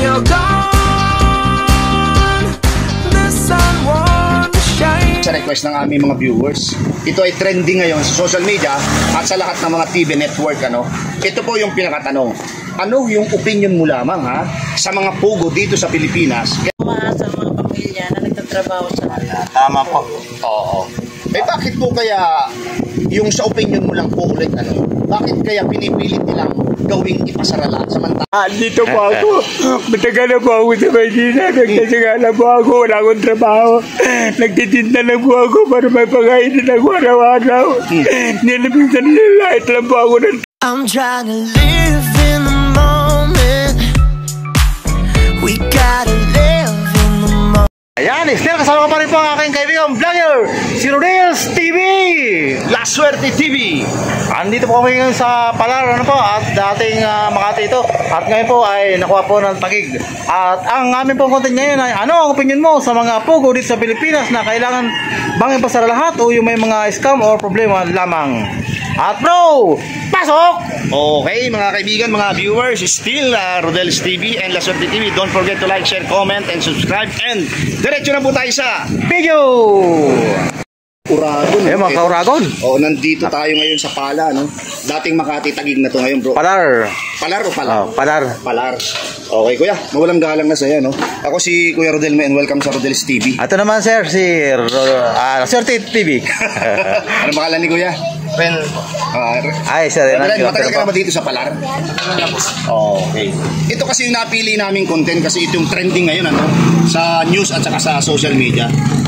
you're gone, the sun won't shine. Sa request ng aming mga viewers, ito ay trending ngayon sa social media at sa lahat ng mga TV network. Ito po yung pinakatanong. Ano yung opinion mo lamang sa mga pugo dito sa Pilipinas? Sa mga pamilya na nagtatrabaho sa Tama po. Oo. Bakit po kaya yung sa opinion mo lang po ulit bakit kaya pinipilit nilang gawing ipasara lahat samantala? Dito po ako. Matagal na po ako sa Maynila. Nagtasaga na po ako. Wala akong trabaho. Nagtitinda na po ako para may pagkainin ako araw-araw. Nilabingsan nila lahat lang po ako. I'm trying to live in the moment. We gotta live in the moment. Ayan, still kasama pa rin po ang aking kaibigang vlogger, si Rodel's TV, La Suerte TV. Andito po kami ngayon sa Palar at dating Makati ito. At ngayon po ay nakuha po ng Taguig. At ang aming pong content ngayon ay ano ang opinion mo sa mga pugo dito sa Pilipinas na kailangan bang ipasara lahat o yung may mga scam or problema lamang? At bro, pasok! Okay mga kaibigan, mga viewers, still Rodel's TV and La Suerte TV. Don't forget to like, share, comment, and subscribe. And diretso na po tayo sa video! Uragon. Mga kauragon. Nandito tayo ngayon sa Pala, Dating Makati, Taguig na to ngayon, bro. Palar. Palar o Palar? Palar. Palar. Okay, kuya. Mawalang galang na sa'yo, Ako si Kuya Rodel and welcome sa Rodel's TV. Ito naman, sir, si Suerte TV. Ano pangalan ni Kuya? Ren. Ay, sir. Matagal ka na ba dito sa Palar? Okay. Ito kasi yung napili naming content kasi itong trending ngayon, sa news at saka sa social media.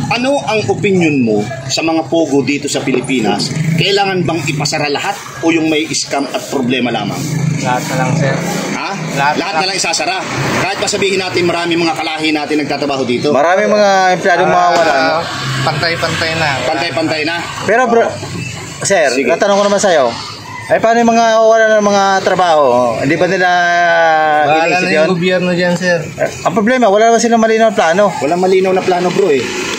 Ano ang opinion mo sa mga pogo dito sa Pilipinas? Kailangan bang ipasara lahat o yung may scam at problema lamang? Lahat na lang, sir. Ha? Lahat na lang isasara. Kahit pa sabihin natin marami mga kalahi natin nagtatrabaho dito. Maraming mga empleyadong mawawala. Pantay-pantay na. Pantay-pantay na. Pero bro, sir, natanong ko naman sa'yo. Ay, paano yung mga wala ng mga trabaho? Hindi ba nila Bahala na yung gobyerno dyan, sir. Ang problema, wala naman silang malinaw na plano. Walang malinaw na plano, bro,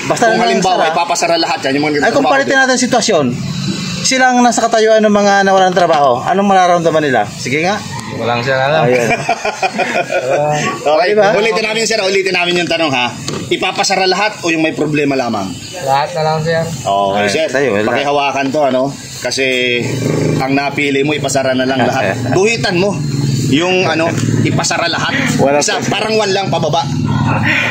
Basta kung halimbawa, ipapasara lahat yan. Yung mga ay, kung palitin natin ang sitwasyon, silang nasa katayuan ng mga nawalan ng trabaho, anong mararamdaman nila? Sige nga. Walang siya alam. Okay, ulitin namin yung tanong, ipapasara lahat o yung may problema lamang? Lahat na lang, sir. Okay, sir. Pakihawakan to, kasi ang napili mo, ipasara na lang lahat. Guhitan mo yung ipasara lahat. Parang 1 lang pababa.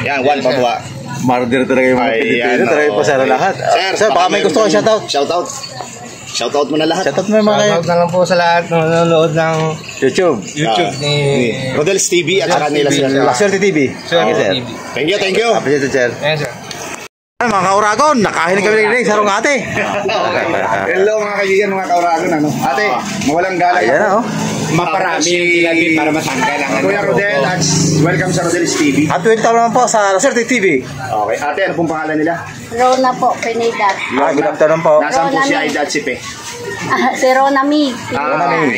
Yan, 1 pababa. Marder talaga yung mga Pilipino. Talaga yung pasara lahat. Sir, baka may gusto ko shoutout. Shoutout mo na lahat. Shoutout mo yung mga Shoutout na lang po sa lahat na nanonood ng YouTube ni Rodel's TV at saka nila La Suerte TV. Thank you. Appreciate, sir. Yes, sir. Ay, mga kauragon, nakahiling kami ng sarong ate. Hello mga kaibigan, mga kauragon. Ate, mawalang galang. Ayan na, maparami yung tilagin para matanggal ang Kuya Rodel, welcome sa Rodel's TV. At welcome naman po sa La Suerte TV. Okay, ate, ano pong pangalan nila? Rona po, Pineda. Good afternoon po. Nasaan po si Aida at si Pe? Si Rona Mi.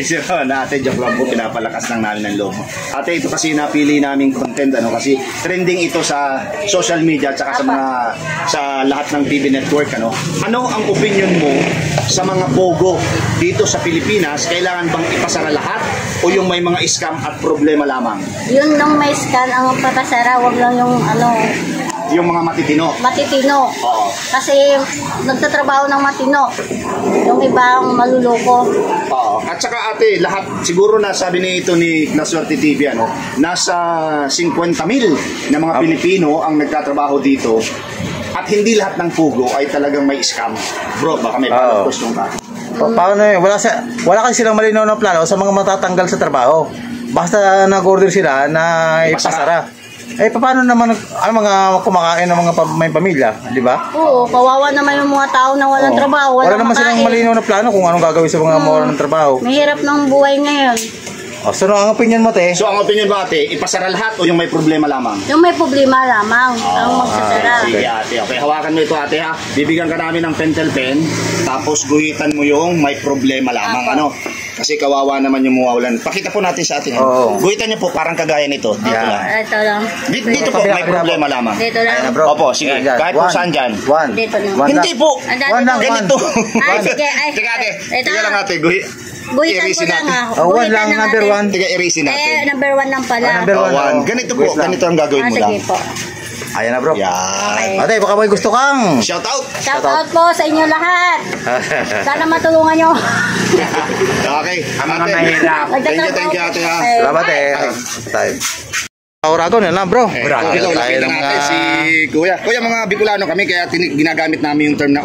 Si Rona, ate, joke lang po, pinapalakas lang namin ng loob. Ate, ito kasi napili naming content, kasi trending ito sa social media at saka sa lahat ng TV network, Ano ang opinion mo sa mga pogo dito sa Pilipinas? Kailangan bang ipasara lahat o yung may mga scam at problema lamang? Yun nung may scan ang papasara, wag lang yung yung mga matitino. Oo. Kasi nagtatrabaho ng matino. Yung ibang maluloko. Oo. At saka ate, lahat siguro na sabi nito ni La Suerte TV, nasa 50,000 na mga Pilipino ang nagtatrabaho dito. At hindi lahat ng pugo ay talagang may scam. Bro, baka may question ka. Paano wala kasi silang malinaw na plano sa mga matatanggal sa trabaho. Basta nag-order sila na ipasara. Paano naman ang mga kumakain ng mga may pamilya, di ba? Oo, kawawa naman yung mga tao na walang trabaho, wala naman silang malinaw na plano kung anong gagawin sa mga mawalan ng trabaho. Mahirap ng buhay ngayon. So, ang opinion mo, te? So, ang opinion mo, ate, ipasara lahat o yung may problema lamang? Yung may problema lamang ang magsasara. Sige, ate. Okay, hawakan mo ito, ate, Bibigyan ka namin ng pentel pen, tapos guhitan mo yung may problema lamang, Kasi kawawa naman yung mawawalan. Pakita po natin sa atin. Guhitan niyo po, parang kagaya nito. Dito lang. Ito lang. Dito po, may problema lamang. Dito lang. Opo, sige. Kahit po saan dyan. Dito lang. Hindi po. Ganito. Ganito. Ay, sige. Sige, ate. Sige lang, ate. Buhitan ko i-erase lang natin. ah. Oh, one Buhitan lang, na number natin. one. Tiga erase natin. Number 1 lang pala. Number one. One. Ganito po, Wait lang. ganito ang gagawin mo lang. Sige po. Ayan na bro. Yan. Ate, baka may gusto kang. Shout out. Shout out po sa inyo lahat. Sana matulungan nyo. Okay. Ang mga Ate. mahirap. Thank you, ate ha. Salamat eh. Tayo. Oragon, yan lang bro. Ito, Tayo nakita ng natin si Kuya. Kuya, mga Bicolano kami, kaya ginagamit namin yung term na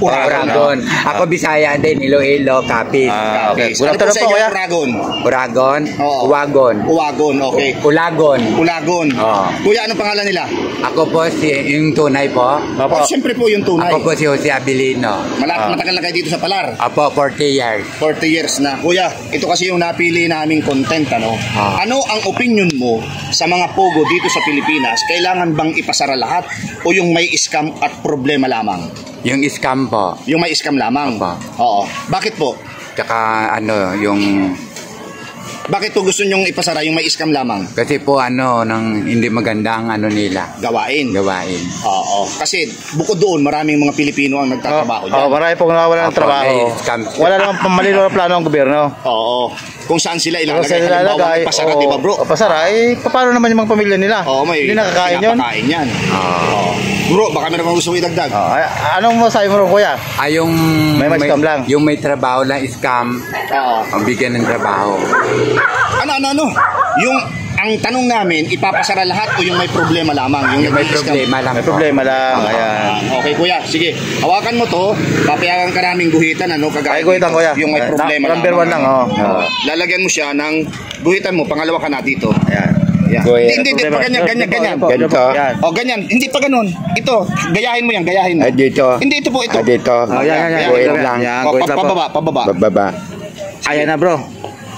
Uragon. Uragon. Ako Bisaya din, Iloilo, Kapit. Okay. Ano Good po afternoon sa po, inyo kuya. Uragon? Uragon, Oo. Uwagon, Uwagon, okay. Ulagon. Ulagon. Oo. Kuya, anong pangalan nila? Ako po yung tunay po. Opo. Oh, siyempre po yung tunay. Ako po si Jose Abilino. Matagal na kayo dito sa Palar. Apo, 40 years. 40 years na. Kuya, ito kasi yung napili naming content, ano? Ano ang opinion mo sa mga pogo dito sa Pilipinas? Kailangan bang ipasara lahat o yung may scam at problema lamang? Yung scam po. Yung may scam lamang? Opo. Oo. Bakit po? Tsaka yung... Bakit po gusto nyong ipasara yung may scam lamang? Kasi po nang hindi maganda ang nila. Gawain. Gawain. Kasi bukod doon, maraming mga Pilipino ang nagtatrabaho dyan. Marami pong nawawalan ng Opo, trabaho. may scam. Wala namang pamalino na plano ng gobyerno. Oo. Kung saan sila Kung ilalagay. saan Halimbawa, nilalagay, may pasara, di ba bro? pasara, paano naman yung mga pamilya nila? Oo, may Hindi nakakain yun? pinapakain yan. Oo. Bro, baka meron kang gusto idagdag. Anong masabi mo rin, kuya? Yung May scam lang. Yung may trabaho lang scam, Oo. ang bigyan ng trabaho. Ano? Yung, ang tanong namin, ipapasara lahat o yung may problema lamang? Yung May nag-i-scam? problema lang. May problema lang. Ayan. Okay, kuya. Sige. Hawakan mo to. Papayagan ka naming guhitan. Kagaya Ay, guhitan, dito, kuya. Yung may problema Number one lang, oh. Lalagyan mo siya ng guhitan mo. Pangalawa ka na dito. Ayan. Yan. Guhit. Hindi, pa ganyan. Ganito. Yan. O, ganyan. Hindi pa ganun. Ito. Gayahin mo yan. Gayahin mo. Dito. Hindi, ito po. Ito. Dito. Yan. Guhit lang. Yan, O, guhit lang po. pababa. Bababa. Ayan na, bro.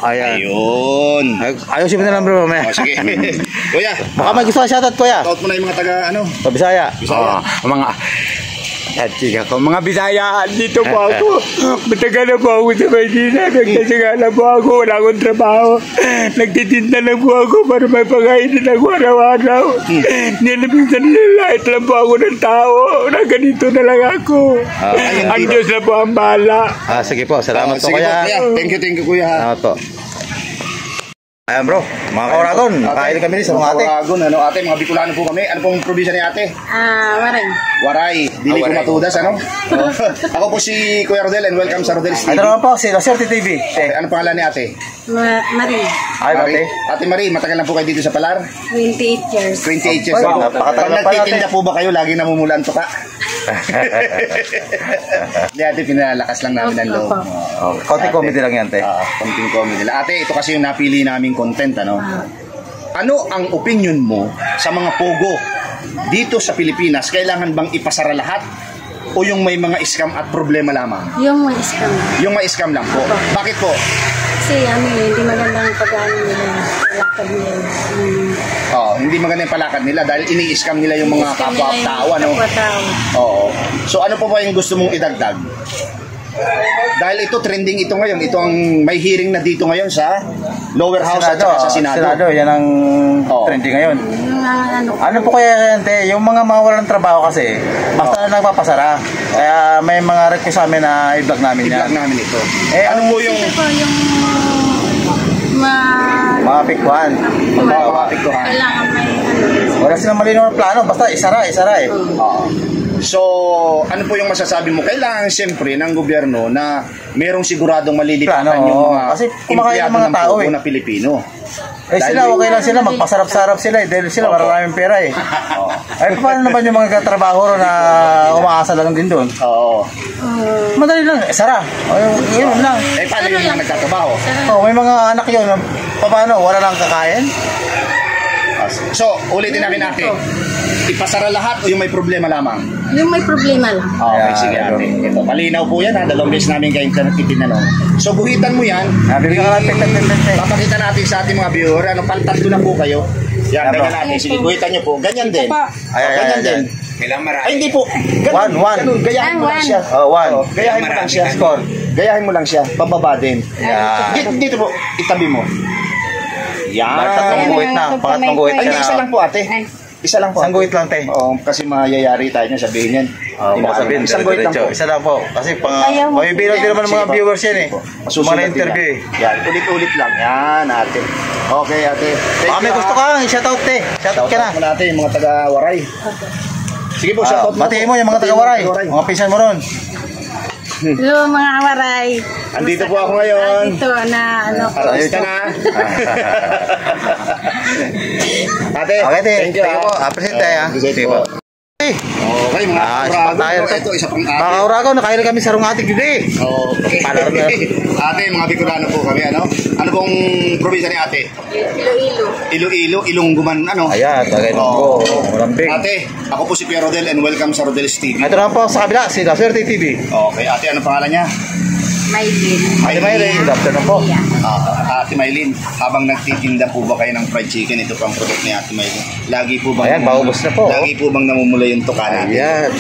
Ayan. Ayun. Ayusin mo na lang, bro. O, sige. Kuya, Baka may gusto ka shoutout, kuya. shout mo na yung mga taga, Pabisaya. Bisaya. Mga mga Bisaya, dito po ako. Matagal na po ako sa Maynila. Nagtasaga po ako. Wala akong trabaho. Nagtitinda lang po ako para may pagkain na ako araw-araw. Nilabinsan nila lahat lang po ako ng tao. Na ganito na lang ako. Ang Diyos na po ang bahala. Sige po. Salamat po, Sige kuya. po, kuya. Thank you, kuya. Salamat po. Ayan, bro. Mga kauragon. Kain kami sa mga ate. Uragon, ate, mga Bicolano po kami. Ano pong probinsya ni ate? Waray. Waray. Dili ko Waray. matudas, Ako po si Kuya Rodel and welcome sa Rodel's TV. Ito naman po, si Laserte TV. Ano pangalan ni ate? Marie. Ay, ate. Ate Marie, matagal na po kayo dito sa Palar? 28 years. 28 years Ay, na po. napakatagal Pag na pala, nagtitinda ate. po ba kayo, lagi namumulan to ka? Hindi, ate, pinalakas lang namin ang loob. Konti comedy lang yan, te. Konting comedy lang. Ate, ito kasi yung napili naming content, Ano ang opinion mo sa mga pogo dito sa Pilipinas? Kailangan bang ipasara lahat? O yung may mga scam at problema lamang? Yung may scam. Yung may scam lang po. Bakit po? Kasi hindi magandang pag-ano nila. Lakad nila. Hindi maganda yung palakad nila dahil ini-scam nila yung mga kapwa-tao. Kapwa-tao. Oo. So ano po ba yung gusto mong idagdag? Dahil ito trending ito ngayon. Ito ang may hearing na dito ngayon sa lower house at saka sa Senado. Senado, yan ang trending ngayon. Yung Ano po kaya yan, te? Yung mga walang trabaho kasi, basta nagpapasara. Kaya may mga request sa amin na i-vlog namin yan. I-vlog namin ito. Ano po yung Ito po yung mga pikwan? Mapapiktuhan. kailangan may Wala silang malinaw na plano, basta isara eh. So, ano po yung masasabi mo? Kailangan siyempre ng gobyerno na merong siguradong malilipatan Plano, yung mga kasi kumakain ng mga tao, pogo na Pilipino. Sila okay lang sila, magpasarap-sarap sila dahil sila maraming pera eh. Ay, paano naman yung mga katrabaho na umaasa lang din doon? Oo. Madali lang, sara. Yun lang. Paano yung mga nagtatrabaho? May mga anak yun, paano, wala lang kakain? So, ulitin namin natin. Ipasara lahat o yung may problema lamang? yung may problema lang. Okay, sige ate. Ito, malinaw po yan ha. Dalawang beses namin kayo itinanong. So, buhitan mo yan. Bibigyan ka lang, Papakita natin sa ating mga viewer. Pantatlo na po kayo. Yan, ganyan natin. Sige, buhitan nyo po. Ganyan din. Ganyan din. Kailang marami. Ay, hindi po. Ganun, ganun. Gayahin mo lang siya. Gayahin mo lang siya. Score. Gayahin mo lang siya. Pababa din. Dito po. Itabi mo. Yan. Tatlong guhit na. Pangatlong guhit Ay, na. isa lang po ate. Isa lang po. Isang guhit lang, te. Oo, kasi mayayari tayo niya, sabihin yan. Baka sabihin, isang guhit lang po. Isa lang po. Kasi Ayaw mo. may bilang din naman ng mga Sige po. viewers yan eh. Masusunod Mga din interview eh. yan. Yan, ulit-ulit lang. Yan, ate. Okay, ate. Thank Baka may you, gusto ka, shoutout te. Shoutout ka na. Shoutout mo natin yung mga taga-Waray. Sige po, shoutout mo. Batiin mo yung mga taga-Waray. Mga pinsan mo ron. Hello mga waray. Andito po ako ngayon. Dito na ano ko. Artista na. Ate, Okay, te. thank you. Thank you po. Appreciate tayo, ah. Appreciate Sige po. po. Okay, mga Isa urago. pang tayo. Ito, isa pang ate. Mga kaurago, nakain kami sa rungatig today. Okay. Palar na. Ate, mga Bicolano po kami, ano? Ano pong probinsya ni ate? Iloilo. Iloilo, Ilongguman, ano? Ayan, tagay Oo. ko. Rambing. Ate, ako po si Kuya Rodel and welcome sa Rodel's TV. Ito naman po sa kabila, si La Suerte TV. Okay, ate, ano pangalan niya? Maylin. Ate Mayre, good afternoon po. Ate Maylin, habang nagtitinda po ba kayo ng fried chicken, ito pang product ni Ate Maylin. Lagi po bang Ayan, paubos na po. Lagi po bang namumula yung tuka natin? Ayan.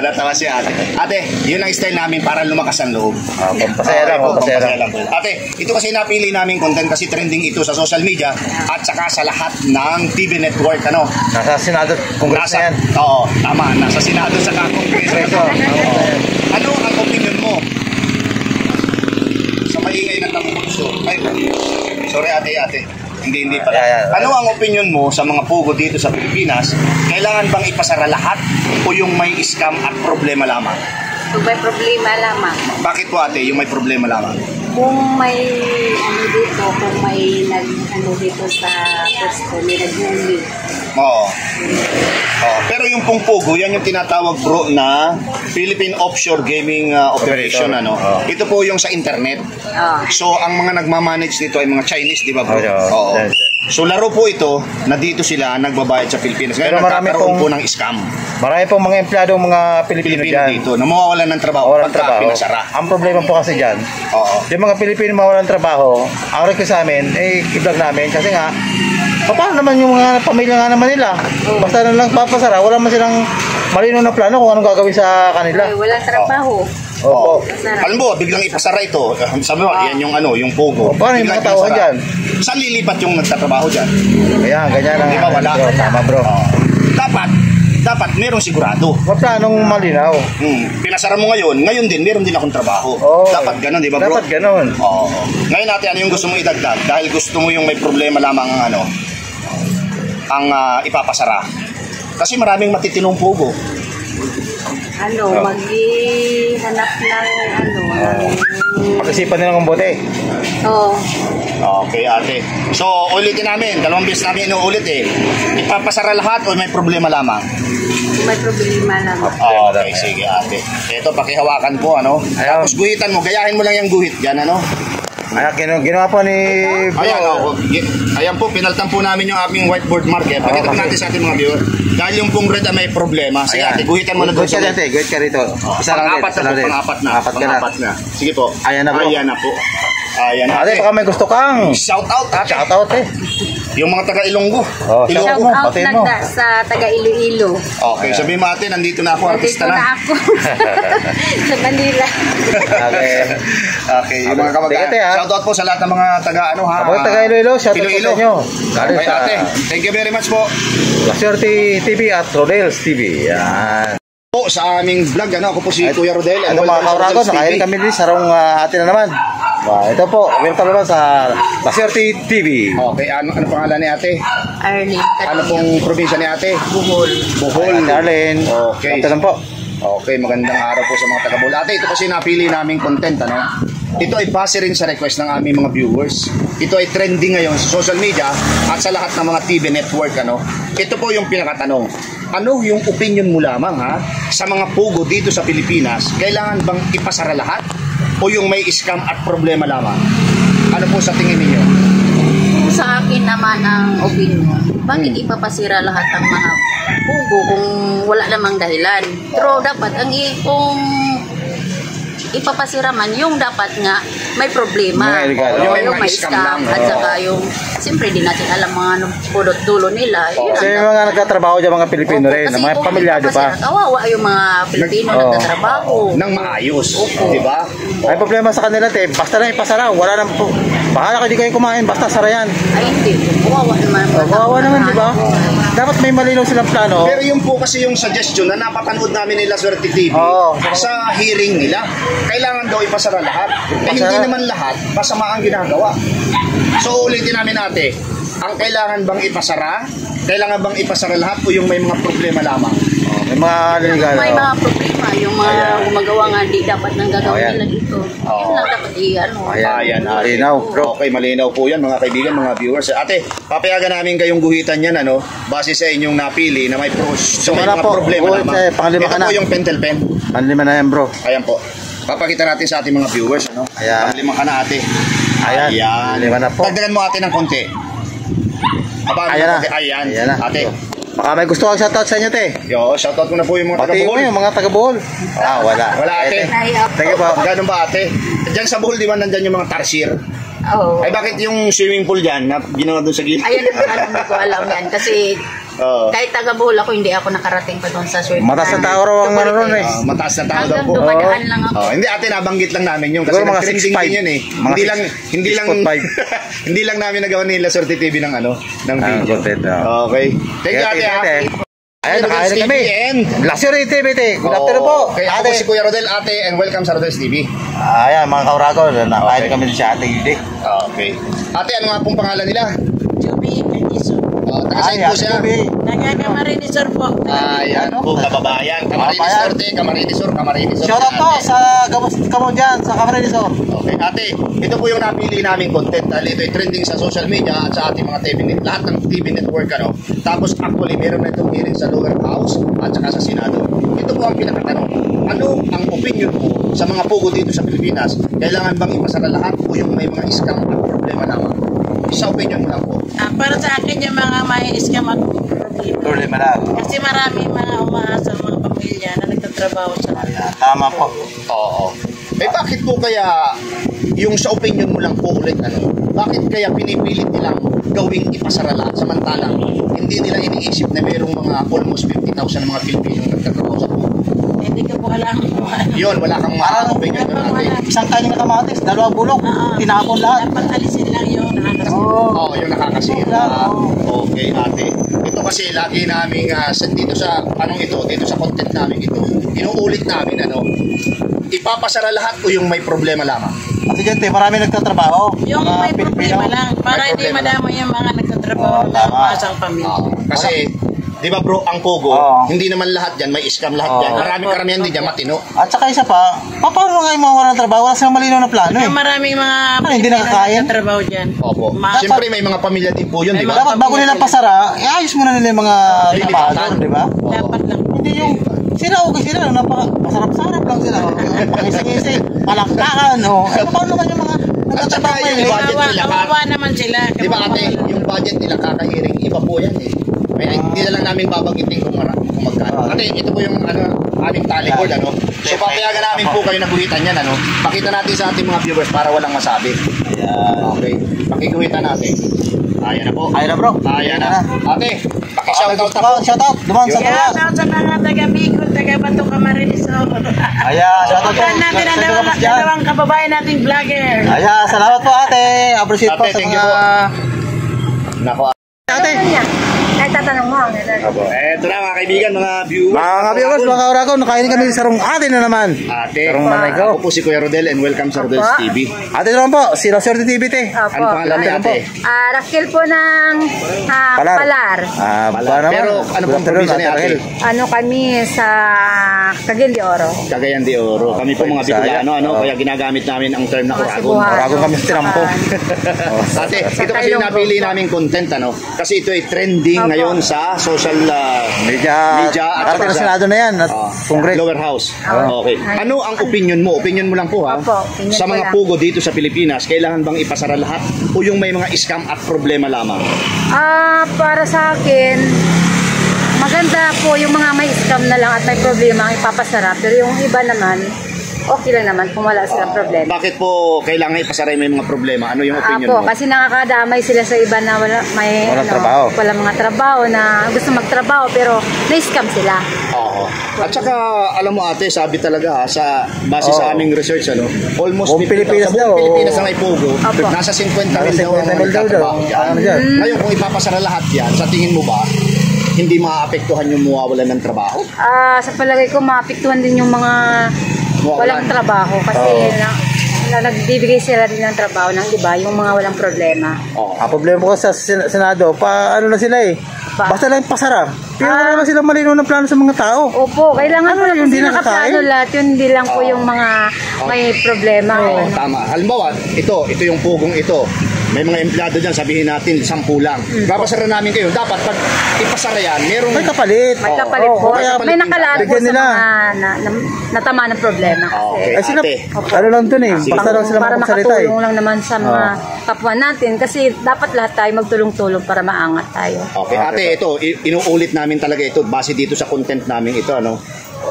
Natawa si ate. Ate, yun ang style namin para lumakas ang loob. Pampasaya lang, pampasaya lang. po. Ate, ito kasi napili namin content kasi trending ito sa social media at saka sa lahat ng TV network, ano? Nasa Senado, Congress na yan. Oo, tama. Nasa Senado sa Congress. Oo. Ano ang opinion mo sa maingay ng tambuso? Ay, sorry ate. Hindi pala. Yeah. Ano ang opinion mo sa mga pugo dito sa Pilipinas? Kailangan bang ipasara lahat o yung may scam at problema lamang? Kung may problema lamang. Bakit po ate, yung may problema lamang? Kung may ano dito, kung may ano dito sa pwesto, may naghuli. Oo. Pero yung pong pugo, yan yung tinatawag bro na Philippine Offshore Gaming Operation. Ano? Ito po yung sa internet. So, ang mga nagmamanage dito ay mga Chinese, di ba bro? Oo. So, laro po ito na dito sila nagbabayad sa Pilipinas. Ngayon, Pero marami nagkakaroon pong- po ng scam. Marami pong mga empleyado, mga Pilipino Pilipino dyan. dito na mawawalan ng trabaho Walang pagka trabaho. pinasara. Ang problema po kasi dyan, Oo. yung mga Pilipino mawalan ng trabaho, ang request sa amin, i-vlog namin kasi nga, paano naman yung mga pamilya nga naman nila? Basta na lang papasara, wala man silang malinaw na plano kung anong gagawin sa kanila. Ay, walang trabaho. Opo. Alam mo, biglang ipasara ito. Sabi mo, yan yung ano, yung pugo. Paano yung Biglang mga tauhan ipasara. dyan? Saan lilipat yung nagtatrabaho dyan? Ayan, ganyan lang. Di ba wala? Bro, tama bro. Dapat merong sigurado. Wag planong malinaw. Pinasara mo ngayon din, meron din akong trabaho. Oo. Dapat ganun, di ba bro? Dapat ganun. Oo. Ngayon natin, ano yung gusto mong idagdag? Dahil gusto mo yung may problema lamang ang ano, ang ipapasara. Kasi maraming matitinong pugo. Ano, maghihanap ng ano, Pag-isipan nila ng bote. Oo. Okay, ate. So, ulitin namin. 2 beses namin inuulit eh. Ipapasara lahat o may problema lamang? May problema lamang. Okay, sige ate. Ito, pakihawakan po, ano? Ayan. Tapos guhitan mo. Gayahin mo lang yung guhit dyan, ano? Ayan, ginawa po ni bro. Ayan, ayan po, pinaltan po namin yung aming whiteboard marker. Pakita po kasi- natin sa ating mga viewer. Dahil yung pong red ay may problema. Sige Ayan. ate, guhitan mo na doon Guhit ka dyan, te. Guhit ka rito. Isa lang din. Pang-apat Isa na lang po, din. pang-apat na. Apat ka na. Pang-apat na. Sige po. Ayan na po. Ayan na po. Ayan Ate, ate. baka may gusto kang Shout out ate. shoutout eh. Yung mga taga Ilonggo. Oh, Shout Ilonggo. out Patayin mo. sa taga Iloilo. Okay, sabihin mo ate, nandito na ako, Dito artista na na. ako. Sa Manila. Okay. Okay, yung mga kamag-anak. Sige, ate, ha? Shout out po sa lahat ng mga taga ano ha. Mga taga Iloilo, shout out po sa inyo. Lalo Okay, sa ate. Thank you very much po. La Suerte TV at Rodel's TV. Yan. Po sa aming vlog, ano, ako po si Kuya Rodel. Ano mga kaurago, nakain kami din sa rong atin na naman. Ito po, welcome naman sa La Suerte TV. Okay, ano pangalan ni ate? Arlene. Ano pong probinsya ni ate? Buhol. Bohol. Darlene. Okay. Ito lang po. Okay, magandang araw po sa mga taga Bohol. Ate, ito kasi napili naming content, ano? Ito ay base rin sa request ng aming mga viewers. Ito ay trending ngayon sa social media at sa lahat ng mga TV network, ano? Ito po yung pinakatanong. Ano yung opinion mo lamang, ha? Sa mga pugo dito sa Pilipinas, kailangan bang ipasara lahat? O yung may scam at problema lamang? Ano po sa tingin ninyo? Sa akin naman ang opinion, bakit ipapasira lahat ng mga pugo kung wala namang dahilan? Pero dapat kung ipapasira man, yung dapat nga may problema. May regalo. Yung may scam scam. lang. At saka yung, siyempre di natin alam mga pulot-dulo nila. Yun Kasi ang may mga nagtatrabaho dyan, mga Pilipino Opo, rin, kasi mga kung pamilyado ipapasira, pa. kawawa yung mga Pilipino Oo. nagtatrabaho. Nang maayos, Opo. di ba? May problema sa kanila, te. Basta lang ipasara. Wala nang Bahala kayo, di kayo kumain, basta sara yan. Ay, hindi. Kawawa naman. Kawawa naman, di ba? Dapat may malinaw silang plano. Pero yun po kasi yung suggestion na napapanood namin nila sa TV sa hearing nila. Kailangan daw ipasara lahat. Eh hindi naman lahat, masama ang ginagawa. So ulitin namin ate, ang kailangan bang ipasara? Kailangan bang ipasara lahat o yung may mga problema lamang? May mga legal. May mga problema. Yung mga gumagawa nga, di dapat nang gagawin nila dito. Yun lang dapat i-ano. Ayan, malinaw, bro. Okay, malinaw po yan mga kaibigan, mga viewers. Ate, papayagan namin kayong guhitan yan, ano, base sa inyong napili na may so may mga problema lamang. Ito po yung pentel pen. Panlima na yan, bro. Ayan po. Papakita natin sa ating mga viewers, ano? Ayan. Panglima ka na, ate. Ayan. Panlima na po. Dagdagan mo ate ng konti. Ayan na. Ayan. Ayan na. Ate. Baka may gusto kang shoutout sa inyo, te. Yo, shoutout mo na po yung mga Pati taga-Bohol. yung mga taga-Bohol. Wala. Wala, ate. Sige po. Ganun ba, ate? Diyan sa Bohol, di ba nandyan yung mga tarsier? Oo. Ay, bakit yung swimming pool dyan na ginawa doon sa gilid? Ayun, hindi ko alam yan. Kasi kahit taga-Bohol ako, hindi ako nakarating pa doon sa swimming. Mataas na tao raw ang ano ron eh. Mataas na tao daw Hanggang po. dumadaan lang ako. Hindi ate, nabanggit lang namin yun kasi Siguro mga nag-trending 6'5". din yun eh. Mga Hindi lang 6'5". hindi lang namin nagawa ni La Suerte TV ng ng video. content, Okay. Thank you ate ha. Ayan, nakain na kami. La Suerte TV, te. Good afternoon po. Kaya ako si Kuya Rodel, ate, and welcome sa Rodel's TV. Ayan, mga kaurago, nakain na kami si Ate Gide. Okay. Ate, ano nga pong pangalan nila? Juby Caniso. Taga-side po siya. Nagkakamarini sir po. Ayan po, kababayan. Camarines Norte, Camarines Sur, Camarines Sur. Shout out po sa Gamos dyan, sa Camarines Sur. Okay, ate, ito po yung napili naming content dahil ito ay trending sa social media at sa ating mga TV net, lahat ng TV network ano. Tapos actually meron na itong hearing sa lower house at saka sa Senado. Ito po ang pinakatanong. Ano ang opinion mo sa mga pugo dito sa Pilipinas? Kailangan bang ipasara lahat o yung may mga scam at problema lamang? Sa opinion mo lang po. Para sa akin yung mga may scam at problema. Problema lang. Kasi marami mga umaasa mga pamilya na nagtatrabaho sa Tama po. Oo. Eh bakit po kaya yung sa opinion mo lang po ulit ano? Bakit kaya pinipilit nilang gawing ipasara lahat samantalang hindi nila iniisip na mayroong mga almost 50,000 na mga Pilipino nagtatrabaho sa pugo? Hindi ko po alam kung ano. Yun, wala kang Parang opinion doon ate. isang kanin na kamatis, dalawang bulok, tinapon lahat. Dapat alisin lang yun. Oo, yung nakakasira. Okay, ate. Ito kasi lagi naming dito sa dito sa content namin ito, inuulit namin ano, ipapasara lahat o yung may problema lamang. Kasi dyan, te, marami nagtatrabaho. Yung Mga may problema Pilipino. lang. Para May hindi problema madama yung mga nagtatrabaho na tama. umaasang pamilya. Kasi di ba bro, ang Pogo, hindi naman lahat dyan, may scam lahat dyan. Maraming karamihan din dyan, matino. At saka isa pa, paano nga yung mga walang trabaho? Wala silang malinaw na plano eh. Yung maraming mga Hindi nakakain? nagtatrabaho dyan. Opo. Siyempre may mga pamilya din po yun, di ba? Dapat bago nila pasara, ayos muna nila yung mga trabahador, di ba? Dapat lang. Hindi yung sila okay sila, napaka-masarap-sarap lang sila. Pakising-ising, palakpakan, paano naman yung mga nagtatrabaho yung ngayon? budget nila, Kawawa naman sila. Di ba ate, yung budget nila kakahiring, iba po yan eh. Hindi na lang namin babanggitin kung magkano. Ate, ito po yung aming tally board, ano? So papayagan namin po kayo naguhitan yan, ano? Pakita natin sa ating mga viewers para walang masabi. Okay. Pakiguhitan natin. Ayan na po. Ayan na bro. Ayan na. Ate, pakishoutout na po. Shoutout, duman sa Kaya tawa. sa mga taga-Bicol, taga-Bato Camarines. Ayan, shoutout po. Supportan natin ang dalawang kababayan nating vlogger. Ayan, salamat po ate. Appreciate po Ate, sa thank you mga... po. Nako. Ate. Ay, tatanong mo. Eto na mga kaibigan, mga viewers. Mga viewers, mga kauragon, nakain kami sa sarong ate na naman. Ate, Sarong manay ko. ako po si Kuya Rodel and welcome sa Rodel's TV. Ate naman po, si La Suerte TV te. Ano pangalan ni ate? Rakil po ng Palar. Naman. Pero ano pong probinsya ni ate? Ano kami sa Cagayan de Oro. Cagayan de Oro. Kami po mga Bicolano, ano, kaya ginagamit namin ang term na Uragon. Uragon kami sa tinampo. Ate, ito kasi yung napili naming content, ano, kasi ito ay trending ngayon sa social Media at Parating na sa Senado na yan at Congress. lower house. Okay. Ano ang opinion mo? Opinion mo lang po ha. Opo, opinion Sa ko mga lang. pugo dito sa Pilipinas, kailangan bang ipasara lahat o yung may mga scam at problema lamang? Para sa akin, maganda po yung mga may scam na lang at may problema ang ipapasara. Pero yung iba naman, okay lang naman kung wala silang problema. Bakit po kailangan ipasara yung may mga problema? Ano yung opinion mo? Kasi nakakadamay sila sa iba na Walang trabaho. wala mga trabaho na gusto magtrabaho pero na-scam sila. Oo. Oo. At saka, alam mo ate, sabi talaga sa base sa aming research, almost Buong Pilipinas sa buong daw, Pilipinas na may pugo, nasa 50 mil daw ang nagtatrabaho dyan. Ngayon, kung ipapasara lahat yan, sa tingin mo ba, hindi maapektuhan yung mawawalan ng trabaho? Sa palagay ko, maapektuhan din yung mga walang trabaho kasi na nagbibigay sila din ng trabaho ng iba, yung mga walang problema. Ang problema ko sa Senado, ano na sila basta lang pasara. Pero wala naman silang malinaw ng plano sa mga tao. Opo, kailangan po yung kasi hindi nakaplano lahat yun, hindi lang po yung mga may problema. Tama. Halimbawa, ito yung pugong ito. May mga empleyado dyan, sabihin natin, 10 lang. Papasara namin kayo. Dapat pag ipasara yan, merong... May kapalit. May kapalit po. May nakalaan po Bigyan sa nila. mga natama ng problema. Okay, Ay sila, ate. ano lang dun basta lang sila Para makapagsalita makatulong lang naman sa mga kapwa natin kasi dapat lahat tayo magtulong-tulong para maangat tayo. Okay, ate, ito, inuulit namin talaga ito, base dito sa content namin ito,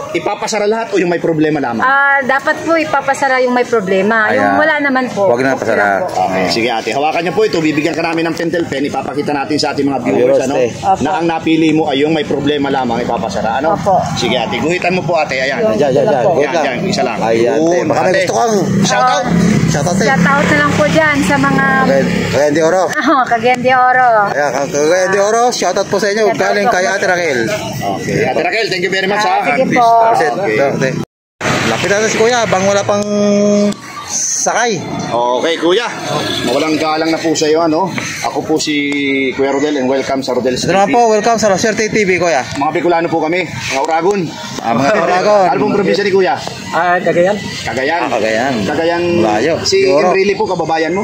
ipapasara lahat o yung may problema lamang? Dapat po ipapasara yung may problema. Ayan. Yung wala naman po. Huwag na okay pasara. lang po. Okay, sige ate, hawakan niyo po ito, bibigyan ka namin ng pentel pen, ipapakita natin sa ating mga viewers, na ang napili mo ay yung may problema lamang ipapasara, Opo. Sige ate, guhitan mo po ate, ayan. Yan, isa lang. Ayan, baka may ate. gusto kang Shout out! shoutout Shout out na lang po dyan sa mga Cagayan de Oro. Cagayan de Oro. Ayan, Cagayan de Oro, shoutout po sa inyo. Galing kay Ate Raquel. Okay, ate Raquel, thank you very much Sige po. Okay. Lapit natin si Kuya, bang wala pang sakay. Okay, kuya. Mawalang galang na po sa iyo, Ako po si Kuya Rodel and welcome sa Rodel's Ito naman TV. po, welcome sa La Suerte TV, Kuya. Mga Bicolano po kami, mga Uragon. Mga Oragon. Ano pong probinsya ni Kuya? Cagayan. Cagayan. Cagayan. Cagayan. Malayo. Si Siguro. Enrile po, kababayan mo?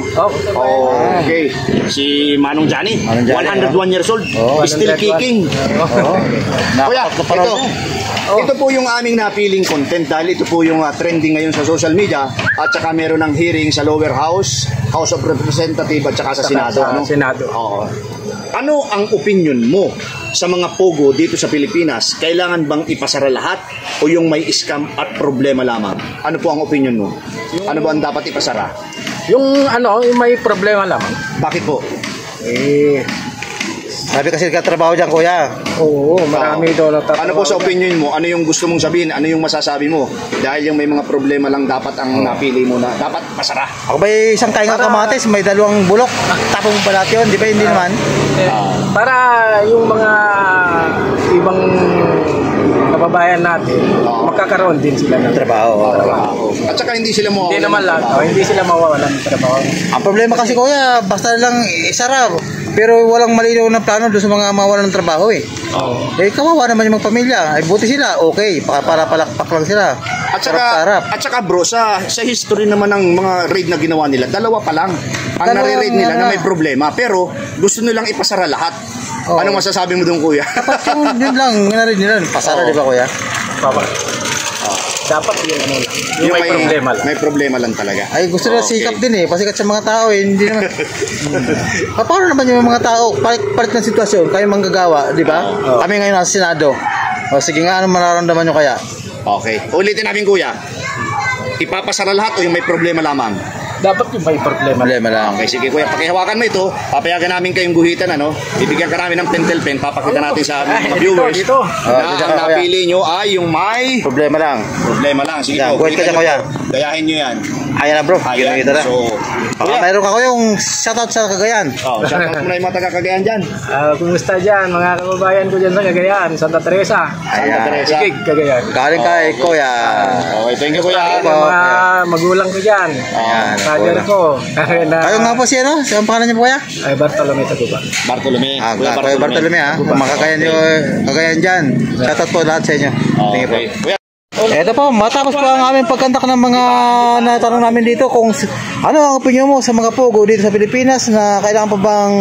Okay. Si Manong Johnny, Manong Johnny, 101 years old. Still 101. kicking. Kuya, ito po yung aming napiling content dahil ito po yung trending ngayon sa social media at saka meron ng hearing sa lower house, House of Representatives at saka sa Senado. Senado. Oo. Ano ang opinion mo sa mga pogo dito sa Pilipinas? Kailangan bang ipasara lahat o yung may scam at problema lamang? Ano po ang opinion mo? Ano ba ang dapat ipasara? Yung yung may problema lamang. Bakit po? Sabi kasi nagkatrabaho dyan, Kuya. Oo, marami daw natatrabaho. Ano po sa opinion mo? Ano yung gusto mong sabihin? Ano yung masasabi mo? Dahil yung may mga problema lang dapat ang napili mo na dapat pasara. Ako ba isang kaingang kamatis, may 2 bulok. Tapos ba lahat yun? Di ba hindi naman? Para yung mga ibang kababayan natin, magkakaroon din sila ng Trabaho. At saka hindi sila mo Hindi naman lang, hindi sila mawawalan ng trabaho. Ang problema kasi, Kuya, basta lang isara. Pero walang malinaw na plano doon sa mga mawalan ng trabaho kawawa naman yung mga pamilya. Ay buti sila, okay. Para palakpak lang sila. At saka bro, sa history naman ng mga raid na ginawa nila, 2 pa lang ang nare-raid nila na may problema. Pero gusto nilang ipasara lahat. Ano masasabi mo doon, Kuya? Yun lang, narinig nila. Pasara, di ba, Kuya? Dapat yung may problema lang. May problema lang talaga. Ay, gusto nila sikap din pasikat sa mga tao hindi naman. Paano naman yung mga tao, palit ng sitwasyon, kayo manggagawa, di ba? Kami ngayon nasa Senado. Sige nga, ano mararamdaman nyo kaya? Okay. Ulitin namin, Kuya. Ipapasara lahat o yung may problema lamang? Dapat yung may problema. Problema lang. Okay, sige Kuya, pakihawakan mo ito. Papayagan namin kayong guhitan, Bibigyan ka namin ng pentel pen. Papakita natin sa mga viewers Dito. na ang napili nyo ay yung may Problema lang. problema lang. Sige Yan, po, guhit ka dyan, Kuya. gayahin nyo yan. Ayan na, bro. Ayan. Kita na. So, Kuya, Mayroon ka, Kuya, yung shoutout sa Cagayan. shoutout mo na yung mga taga-Cagayan dyan. Kumusta dyan, mga kababayan ko dyan sa Cagayan, Santa Teresa. Santa Teresa. Igig, Cagayan. Galing kay Kuya. Okay, thank you, Kuya. Yung mga magulang ko dyan. Ayan. Father ko. Kayo nga po siya, Saan pangalan niyo po, Kuya? Ay, Bartolome Taguba. Bartolome. Kuya Bartolome, Mga Cagayan dyan. Shoutout po lahat sa inyo. Thank you po. Okay. Kuya, Ito po, matapos po ang aming pagkandak ng mga natanong namin dito kung ano ang opinion mo sa mga pogo dito sa Pilipinas na kailangan pa bang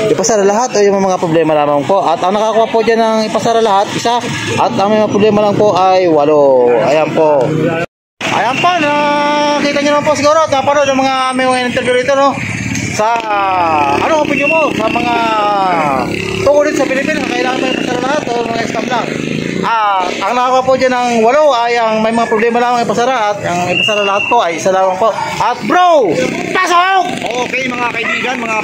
ipasara lahat o yung mga problema lamang po. At ang nakakuha po dyan ng ipasara lahat, 1, at ang mga problema lang po ay 8. Ayan po. Ayan po, nakita nyo naman po siguro at napanood ng mga may interview dito, sa ano opinion mo sa mga pogo dito sa Pilipinas na kailangan pa ipasara lahat o mga scam lang. Ang nakakuha po dyan ng 8 ay ang may mga problema lang ipasara, at ang ipasara lahat po ay isa lang po. At bro, pasok! Okay mga kaibigan, mga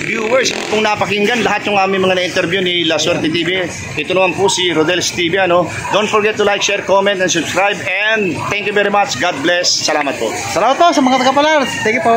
viewers, kung napakinggan lahat yung aming mga na-interview ni La Suerte TV, ito naman po si Rodel's TV, ano? Don't forget to like, share, comment, and subscribe, and thank you very much. God bless. Salamat po. Salamat po sa mga taga-Palar. Thank you po.